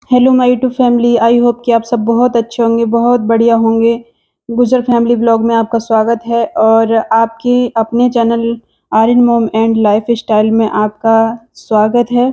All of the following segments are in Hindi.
Hello my YouTube family, I hope कि आप सब बहुत अच्छे होंगे, बहुत बढ़िया होंगे। गुजर फैमिली ब्लॉग में आपका स्वागत है और आपके अपने channel Aryan mom and lifestyle में आपका स्वागत है।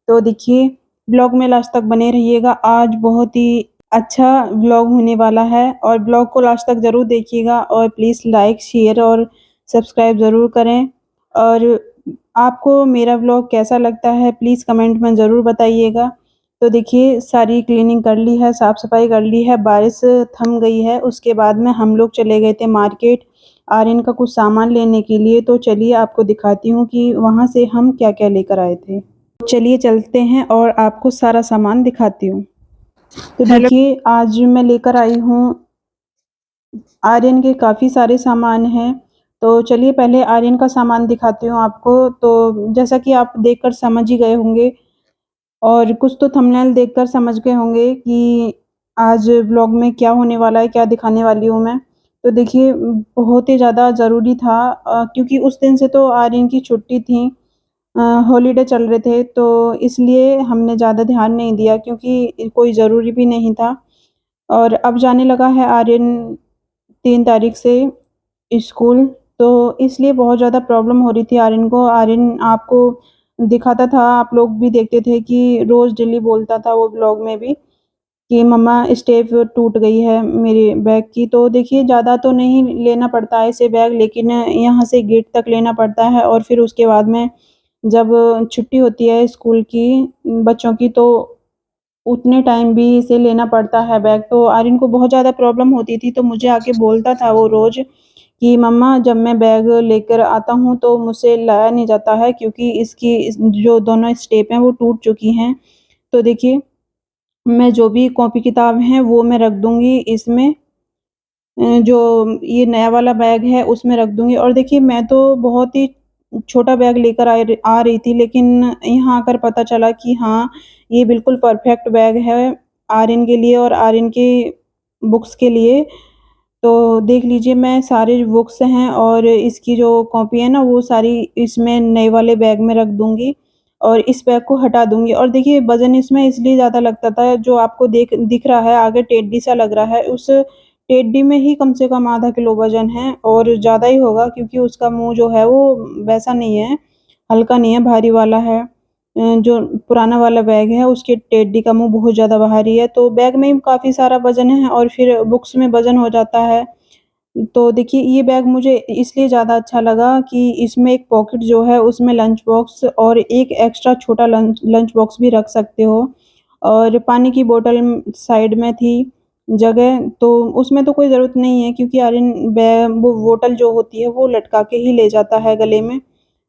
तो देखिए, ब्लॉग में लास्ट तक बने रहिएगा। आज बहुत ही अच्छा ब्लॉग होने वाला है और ब्लॉग को लास्ट तक ज़रूर देखिएगा और प्लीज़ लाइक, शेयर और सब्सक्राइब ज़रूर करें। और आपको मेरा ब्लॉग कैसा लगता है प्लीज़ कमेंट में ज़रूर बताइएगा। तो देखिए, सारी क्लीनिंग कर ली है, साफ-सफाई कर ली है, बारिश थम गई है। उसके बाद में हम लोग चले गए थे मार्केट आर्यन का कुछ सामान लेने के लिए। तो चलिए आपको दिखाती हूँ कि वहाँ से हम क्या-क्या लेकर आए थे। चलिए चलते हैं और आपको सारा सामान दिखाती हूँ। तो हेलो। देखिए, आज मैं लेकर आई हूँ आर्यन के काफ़ी सारे सामान हैं। तो चलिए पहले आर्यन का सामान दिखाती हूँ आपको। तो जैसा कि आप देखकर समझ ही गए होंगे और कुछ तो थंबनेल देखकर समझ गए होंगे कि आज व्लॉग में क्या होने वाला है, क्या दिखाने वाली हूँ मैं। तो देखिए बहुत ही ज़्यादा ज़रूरी था क्योंकि उस दिन से तो आर्यन की छुट्टी थी। हॉलिडे चल रहे थे तो इसलिए हमने ज़्यादा ध्यान नहीं दिया क्योंकि कोई ज़रूरी भी नहीं था। और अब जाने लगा है आर्यन 3 तारीख से स्कूल, तो इसलिए बहुत ज़्यादा प्रॉब्लम हो रही थी आर्यन को। आर्यन आपको दिखाता था, आप लोग भी देखते थे कि रोज़ डेली बोलता था वो व्लॉग में भी कि मम्मा स्टेप टूट गई है मेरे बैग की। तो देखिए ज़्यादा तो नहीं लेना पड़ता है इसे बैग, लेकिन यहाँ से गेट तक लेना पड़ता है और फिर उसके बाद में जब छुट्टी होती है स्कूल की बच्चों की तो उतने टाइम भी इसे लेना पड़ता है बैग। तो आर्यन को बहुत ज़्यादा प्रॉब्लम होती थी, तो मुझे आके बोलता था वो रोज़ कि मम्मा जब मैं बैग लेकर आता हूँ तो मुझसे लाया नहीं जाता है क्योंकि इसकी जो दोनों स्टेप हैं वो टूट चुकी हैं। तो देखिए, मैं जो भी कॉपी किताब हैं वो मैं रख दूँगी इसमें, जो ये नया वाला बैग है उसमें रख दूँगी। और देखिए मैं तो बहुत ही छोटा बैग लेकर आ रही थी, लेकिन यहाँ आकर पता चला कि हाँ, ये बिल्कुल परफेक्ट बैग है आर्यन के लिए और आर्यन की बुक्स के लिए। तो देख लीजिए, मैं सारे बुक्स हैं और इसकी जो कॉपी है ना वो सारी इसमें नए वाले बैग में रख दूँगी और इस बैग को हटा दूँगी। और देखिए वज़न इसमें इसलिए ज़्यादा लगता था, जो आपको दिख रहा है आगे टेडी सा लग रहा है, उस टेडी में ही कम से कम आधा किलो वज़न है और ज़्यादा ही होगा क्योंकि उसका मुँह जो है वो वैसा नहीं है, हल्का नहीं है, भारी वाला है। जो पुराना वाला बैग है उसके टेडी का मुँह बहुत ज़्यादा भारी है, तो बैग में ही काफ़ी सारा वज़न है और फिर बुक्स में वज़न हो जाता है। तो देखिए ये बैग मुझे इसलिए ज़्यादा अच्छा लगा कि इसमें एक पॉकेट जो है उसमें लंच बॉक्स और एक एक्स्ट्रा छोटा लंच लंच बॉक्स भी रख सकते हो और पानी की बोतल साइड में थी जगह, तो उसमें तो कोई ज़रूरत नहीं है क्योंकि आर्यन वो बोतल जो होती है वो लटका के ही ले जाता है गले में,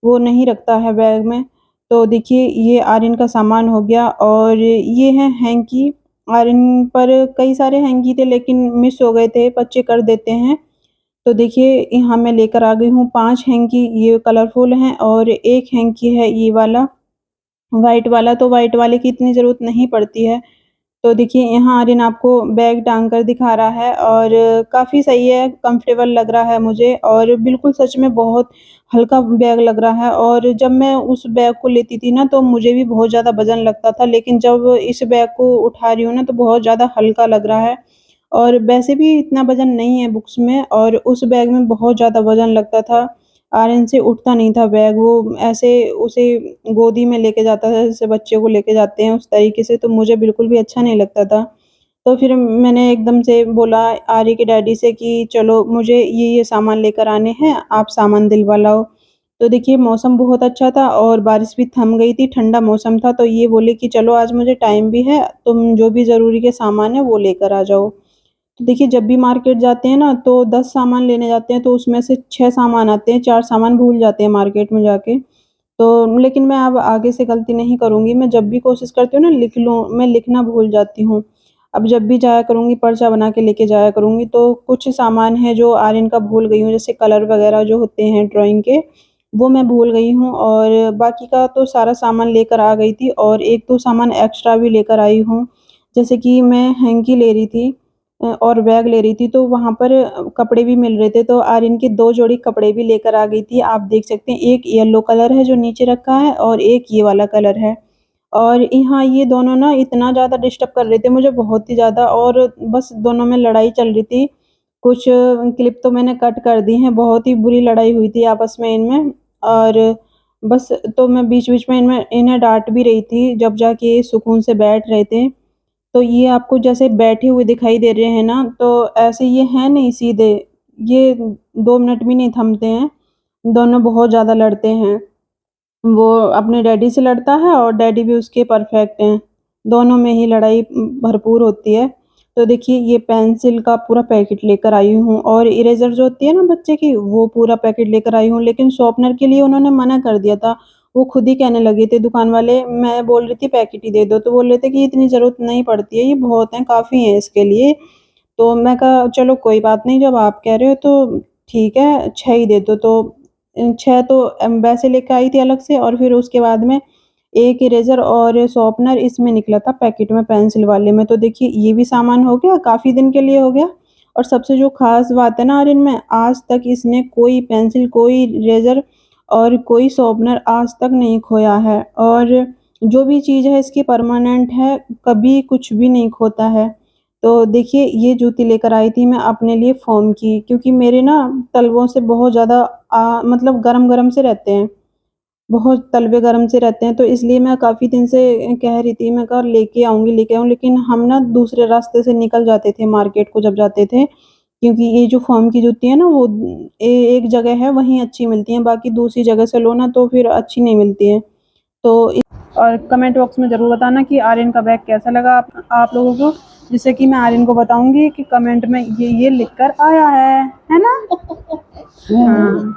वो नहीं रखता है बैग में। तो देखिए ये आर्यन का सामान हो गया और ये है हैंकी। आर्यन पर कई सारे हैंकी थे लेकिन मिस हो गए थे, बच्चे कर देते हैं। तो देखिए यहाँ मैं लेकर आ गई हूँ 5 हैंकी, ये कलरफुल हैं और 1 हैंकी है ये वाला, व्हाइट वाला। तो व्हाइट वाले की इतनी ज़रूरत नहीं पड़ती है। तो देखिए यहाँ आर्यन आपको बैग टाँग कर दिखा रहा है और काफ़ी सही है, कंफर्टेबल लग रहा है मुझे और बिल्कुल सच में बहुत हल्का बैग लग रहा है। और जब मैं उस बैग को लेती थी ना तो मुझे भी बहुत ज़्यादा वज़न लगता था, लेकिन जब इस बैग को उठा रही हूँ ना तो बहुत ज़्यादा हल्का लग रहा है। और वैसे भी इतना वज़न नहीं है बुक्स में और उस बैग में बहुत ज़्यादा वज़न लगता था। आर्यन से उठता नहीं था बैग, वो ऐसे उसे गोदी में लेके जाता था जैसे बच्चे को लेके जाते हैं उस तरीके से, तो मुझे बिल्कुल भी अच्छा नहीं लगता था। तो फिर मैंने एकदम से बोला आर्य के डैडी से कि चलो मुझे ये सामान लेकर आने हैं, आप सामान दिलवा लाओ। तो देखिए मौसम बहुत अच्छा था और बारिश भी थम गई थी, ठंडा मौसम था, तो ये बोले कि चलो आज मुझे टाइम भी है, तुम जो भी ज़रूरी के सामान है वो लेकर आ जाओ। तो देखिए जब भी मार्केट जाते हैं ना तो 10 सामान लेने जाते हैं तो उसमें से 6 सामान आते हैं, 4 सामान भूल जाते हैं मार्केट में जाके। तो लेकिन मैं अब आगे से गलती नहीं करूँगी, मैं जब भी कोशिश करती हूँ ना लिख लूँ, मैं लिखना भूल जाती हूँ। अब जब भी जाया करूँगी पर्चा बना के लेके जाया करूँगी, तो कुछ सामान है जो आर्यन का भूल गई हूँ, जैसे कलर वगैरह जो होते हैं ड्राइंग के, वो मैं भूल गई हूँ और बाकी का तो सारा सामान लेकर आ गई थी और 1-2 सामान एक्स्ट्रा भी लेकर आई हूँ। जैसे कि मैं हैंकी ले रही थी और बैग ले रही थी, तो वहाँ पर कपड़े भी मिल रहे थे, तो आर्यन के 2 जोड़ी कपड़े भी लेकर आ गई थी। आप देख सकते हैं, एक येलो कलर है जो नीचे रखा है और एक ये वाला कलर है। और यहाँ ये दोनों ना इतना ज़्यादा डिस्टर्ब कर रहे थे मुझे बहुत ही ज़्यादा और बस दोनों में लड़ाई चल रही थी। कुछ क्लिप तो मैंने कट कर दी हैं, बहुत ही बुरी लड़ाई हुई थी आपस में इनमें और बस तो मैं बीच-बीच में इन्हें डाँट भी रही थी, जब जाके ये सुकून से बैठ रहे थे। तो ये आपको जैसे बैठे हुए दिखाई दे रहे हैं ना, तो ऐसे ये हैं नहीं सीधे, ये 2 मिनट भी नहीं थमते हैं, दोनों बहुत ज़्यादा लड़ते हैं। वो अपने डैडी से लड़ता है और डैडी भी उसके परफेक्ट हैं। दोनों में ही लड़ाई भरपूर होती है। तो देखिए ये पेंसिल का पूरा पैकेट लेकर आई हूँ और इरेज़र जो होती है ना बच्चे की वो पूरा पैकेट लेकर आई हूँ, लेकिन शॉर्पनर के लिए उन्होंने मना कर दिया था। वो खुद ही कहने लगे थे दुकान वाले, मैं बोल रही थी पैकेट ही दे दो, तो बोल रहे थे कि इतनी ज़रूरत नहीं पड़ती है, ये बहुत हैं, काफ़ी हैं इसके लिए। तो मैं कहा चलो कोई बात नहीं, जब आप कह रहे हो तो ठीक है 6 ही दे दो। तो 6 तो वैसे लेके आई थी अलग से और फिर उसके बाद में 1 इरेज़र और शॉर्पनर इसमें निकला था पैकेट में पेंसिल वाले में। तो देखिए ये भी सामान हो गया, काफ़ी दिन के लिए हो गया और सबसे जो ख़ास बात है ना आर्यन में, आज तक इसने कोई पेंसिल, कोई इरेज़र और कोई शॉर्पनर आज तक नहीं खोया है और जो भी चीज़ है इसकी परमानेंट है, कभी कुछ भी नहीं खोता है। तो देखिए ये जूती लेकर आई थी मैं अपने लिए फ़ॉर्म की, क्योंकि मेरे ना तलवों से बहुत ज़्यादा मतलब गरम-गरम से रहते हैं, बहुत तलवे गरम से रहते हैं, तो इसलिए मैं काफ़ी दिन से कह रही थी, मैं कहा लेके आऊँ, लेकिन हम ना दूसरे रास्ते से निकल जाते थे मार्केट को जब जाते थे, क्योंकि ये जो फ़ॉर्म की जूती है ना वो एक जगह है वहीं अच्छी मिलती हैं, बाकी दूसरी जगह से लो ना तो फिर अच्छी नहीं मिलती हैं। तो और कमेंट बॉक्स में ज़रूर बताना कि आर्यन का बैग कैसा लगा आप लोगों को, जिससे कि मैं आर्यन को बताऊँगी कि कमेंट में ये लिख कर आया है ना? हाँ,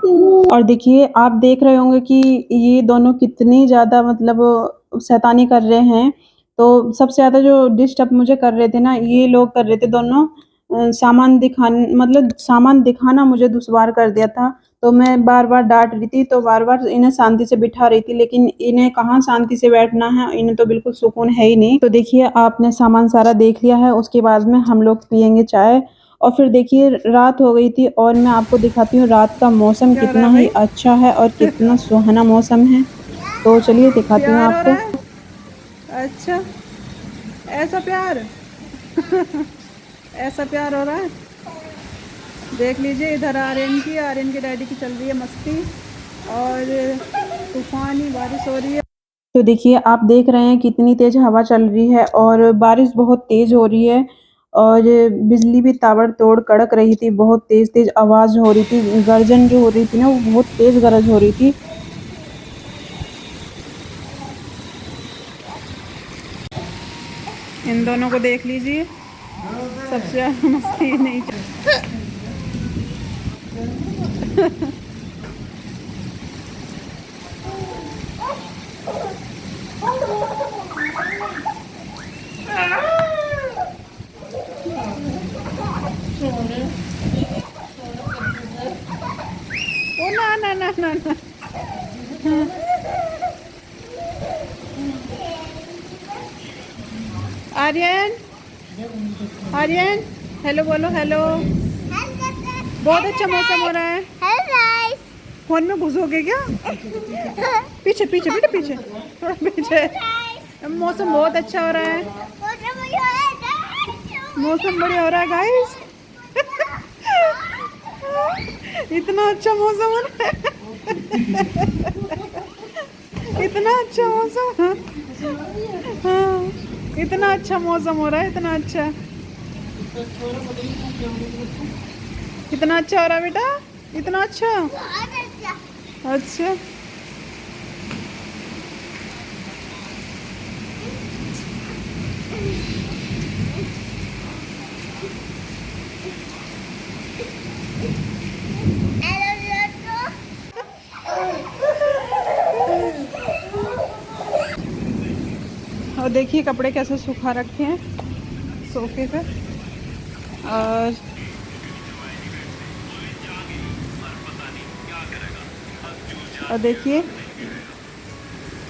और देखिए आप देख रहे होंगे कि ये दोनों कितनी ज़्यादा मतलब शैतानी कर रहे हैं। तो सबसे ज़्यादा जो डिस्टर्ब मुझे कर रहे थे ना, ये लोग कर रहे थे दोनों मतलब सामान दिखाना मुझे दुश्वार कर दिया था। तो मैं बार-बार डाँट रही थी, तो बार-बार इन्हें शांति से बिठा रही थी, लेकिन इन्हें कहाँ शांति से बैठना है, इन्हें तो बिल्कुल सुकून है ही नहीं। तो देखिए आपने सामान सारा देख लिया है, उसके बाद में हम लोग पिएँगे चाय और फिर देखिए रात हो गई थी और मैं आपको दिखाती हूँ रात का मौसम क्या हो रहा कितना है ही भाई? अच्छा है और कितना सुहाना मौसम है। तो चलिए दिखाती हूँ प्यार हो आपको। रहा है? अच्छा, ऐसा प्यार? ऐसा प्यार हो रहा है? देख लीजिए इधर आर्यन के डैडी की चल रही है मस्ती और तूफानी बारिश हो रही है। तो देखिए आप देख रहे हैं कितनी तेज़ हवा चल रही है और बारिश बहुत तेज़ हो रही है और बिजली भी ताबड़तोड़ कड़क रही थी, बहुत तेज़-तेज़ आवाज़ हो रही थी, गर्जन जो हो रही थी ना वो बहुत तेज़ गरज हो रही थी। इन दोनों को देख लीजिए, सबसे ज़्यादा मस्ती नहीं चल। ओ ना ना ना ना ना। आर्यन, आर्यन, हेलो बोलो हेलो। बहुत अच्छा मौसम हो रहा है। फोन में घुसोगे क्या? पीछे पीछे बेटा पीछे, थोड़ा पीछे। मौसम बहुत अच्छा हो रहा है। मौसम बढ़िया हो रहा है गाइस। इतना अच्छा मौसम हो रहा है। इतना अच्छा मौसम। हाँ, इतना अच्छा मौसम हो रहा है, इतना अच्छा। कितना अच्छा हो रहा है बेटा, इतना अच्छा। अच्छा और देखिए कपड़े कैसे सुखा रखे हैं सोफे पे और देखिए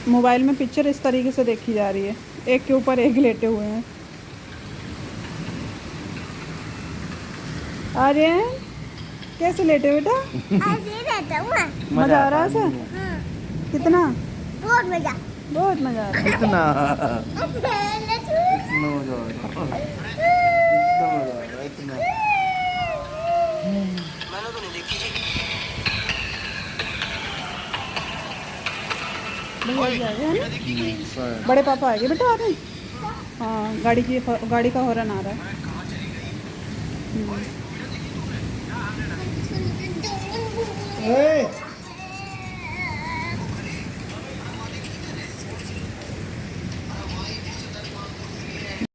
मोबाइल में पिक्चर इस तरीके से देखी जा रही है, एक के ऊपर एक लेटे हुए हैं। आर्यन कैसे लेटे बेटा? ऐसे ही रहता हूँ मैं। मजा आ रहा है सर? हाँ, कितना? बहुत मजा। बहुत मजा आ रहा है। इतना इतना मजा आ रहा है, इतना मजा आ रहा है, इतना। भैया जी आ गए हैं ना? बड़े पापा आ गए बेटा, आ रहे हैं। हाँ, गाड़ी का हॉर्न आ रहा है। ए